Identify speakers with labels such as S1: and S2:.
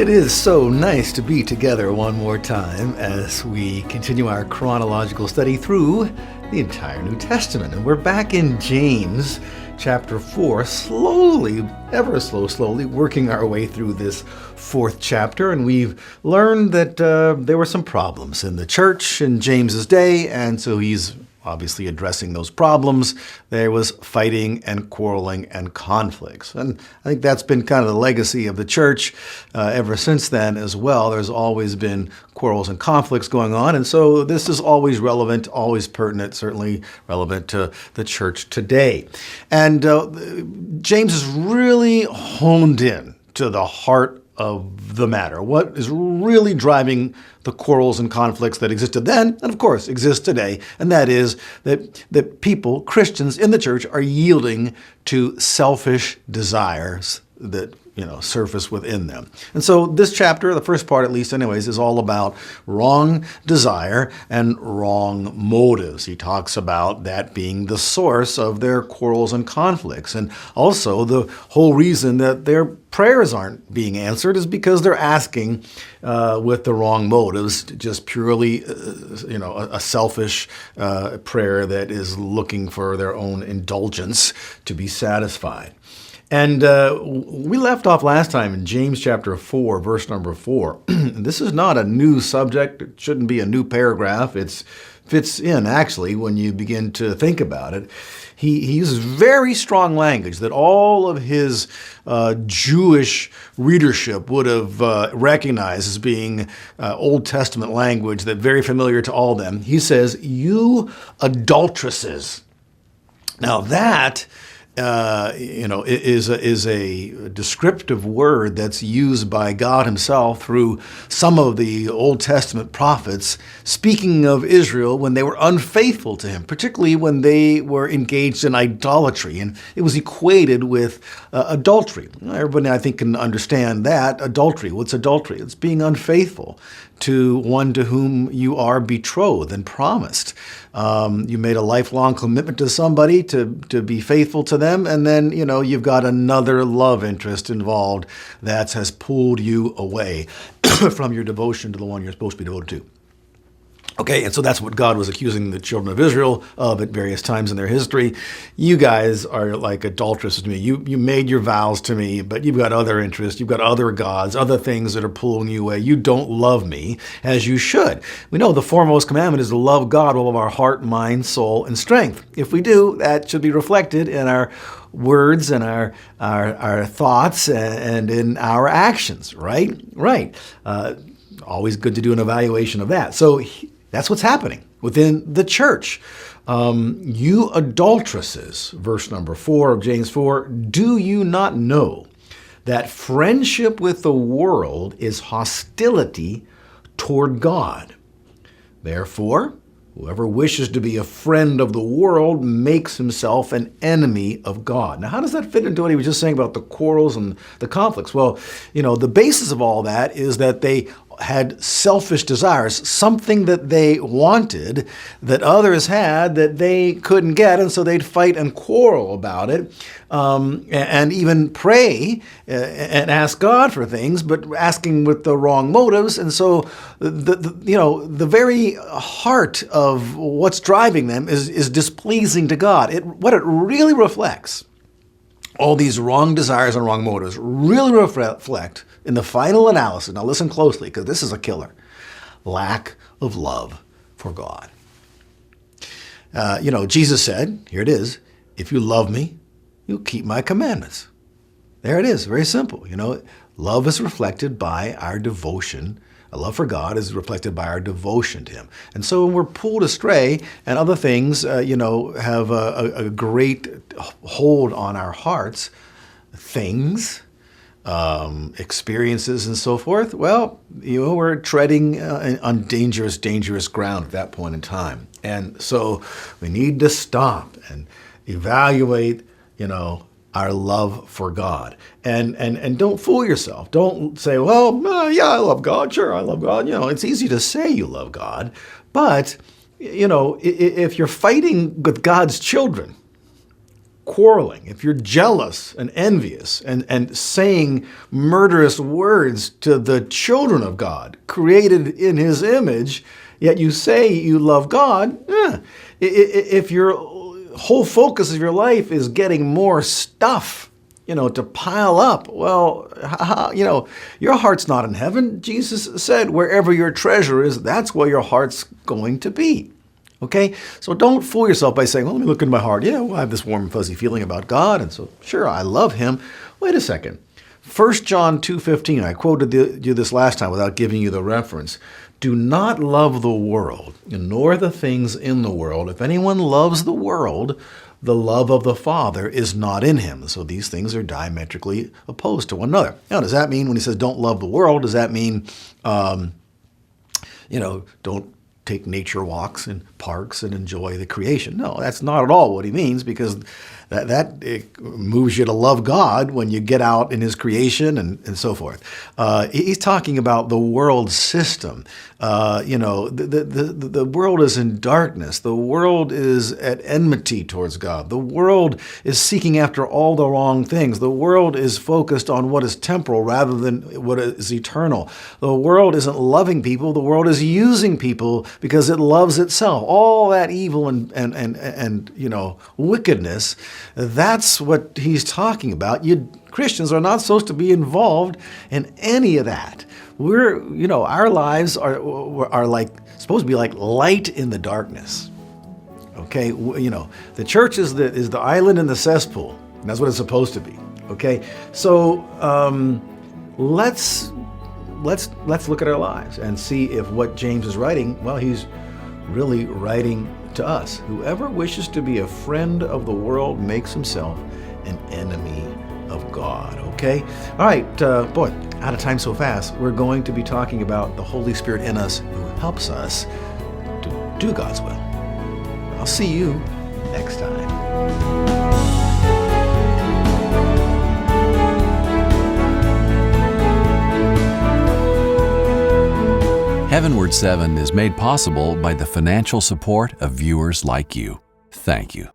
S1: It is so nice to be together one more time as we continue our chronological study through the entire New Testament. And we're back in James chapter 4, slowly, ever so slowly, working our way through this fourth chapter. And we've learned that there were some problems in the church in James's day, and so he's obviously addressing those problems. There was fighting and quarreling and conflicts. And I think that's been kind of the legacy of the church ever since then as well. There's always been quarrels and conflicts going on. And so this is always relevant, always pertinent, certainly relevant to the church today. And James is really honed in to the heart of the matter. What is really driving the quarrels and conflicts that existed then, and of course exist today, and that is that people, Christians in the church, are yielding to selfish desires that surface within them. And so this chapter, the first part at least anyways, is all about wrong desire and wrong motives. He talks about that being the source of their quarrels and conflicts. And also the whole reason that their prayers aren't being answered is because they're asking with the wrong motives, just purely, a selfish prayer that is looking for their own indulgence to be satisfied. And we left off last time in James chapter 4, verse number 4. This is not a new subject. It shouldn't be a new paragraph. It fits in, actually, when you begin to think about it. He uses very strong language that all of his Jewish readership would have recognized as being Old Testament language that very familiar to all of them. He says, "You adulteresses." Now that is a descriptive word that's used by God himself through some of the Old Testament prophets, speaking of Israel when they were unfaithful to him, particularly when they were engaged in idolatry. And it was equated with adultery. Everybody, I think, can understand that. Adultery. What's adultery? It's being unfaithful to one to whom you are betrothed and promised. You made a lifelong commitment to somebody to be faithful to them, and then, you've got another love interest involved that has pulled you away from your devotion to the one you're supposed to be devoted to. Okay, and so that's what God was accusing the children of Israel of at various times in their history. You guys are like adulteresses to me. You made your vows to me, but you've got other interests. You've got other gods, other things that are pulling you away. You don't love me as you should. We know the foremost commandment is to love God with all of our heart, mind, soul, and strength. If we do, that should be reflected in our words and our thoughts and in our actions, right? Right. Always good to do an evaluation of that. So that's what's happening within the church. You adulteresses, verse number 4 of James 4, do you not know that friendship with the world is hostility toward God? Therefore, whoever wishes to be a friend of the world makes himself an enemy of God. Now, how does that fit into what he was just saying about the quarrels and the conflicts? Well, the basis of all that is that they had selfish desires, something that they wanted that others had that they couldn't get, and so they'd fight and quarrel about it, and even pray and ask God for things, but asking with the wrong motives. And so the very heart of what's driving them is displeasing to God. What it really reflects, all these wrong desires and wrong motives really reflect in the final analysis. Now listen closely, because this is a killer. Lack of love for God. Jesus said, here it is, if you love me, you'll keep my commandments. There it is, very simple. Love is reflected by our devotion. A love for God is reflected by our devotion to him. And so when we're pulled astray and other things, have a great hold on our hearts, things, experiences and so forth, well, we're treading on dangerous ground at that point in time. And so we need to stop and evaluate, our love for God. And don't fool yourself. Don't say, well, yeah, I love God. Sure, I love God. It's easy to say you love God. But, if you're fighting with God's children, quarreling, if you're jealous and envious and saying murderous words to the children of God, created in His image, yet you say you love God, if your whole focus of your life is getting more stuff, to pile up, well, your heart's not in heaven. Jesus said, wherever your treasure is, that's where your heart's going to be. Okay? So don't fool yourself by saying, well, let me look in my heart. Yeah, well, I have this warm and fuzzy feeling about God, and so, sure, I love Him. Wait a second. 1 John 2:15, I quoted you this last time without giving you the reference. Do not love the world, nor the things in the world. If anyone loves the world, the love of the Father is not in him. So these things are diametrically opposed to one another. Now, does that mean when he says don't love the world, does that mean, don't take nature walks in parks and enjoy the creation? No, that's not at all what he means, because that it moves you to love God when you get out in His creation and so forth. He's talking about the world system. The world is in darkness. The world is at enmity towards God. The world is seeking after all the wrong things. The world is focused on what is temporal rather than what is eternal. The world isn't loving people. The world is using people because it loves itself. All that evil and wickedness. That's what he's talking about. Christians are not supposed to be involved in any of that. Our lives are like supposed to be like light in the darkness. Okay, the church is the island in the cesspool. And that's what it's supposed to be. Okay, so let's look at our lives and see if what James is writing, well, he's really writing to us. Whoever wishes to be a friend of the world makes himself an enemy of God. Okay? All right, boy, out of time so fast. We're going to be talking about the Holy Spirit in us who helps us to do God's will. I'll see you next time.
S2: HeavenWord 7 is made possible by the financial support of viewers like you. Thank you.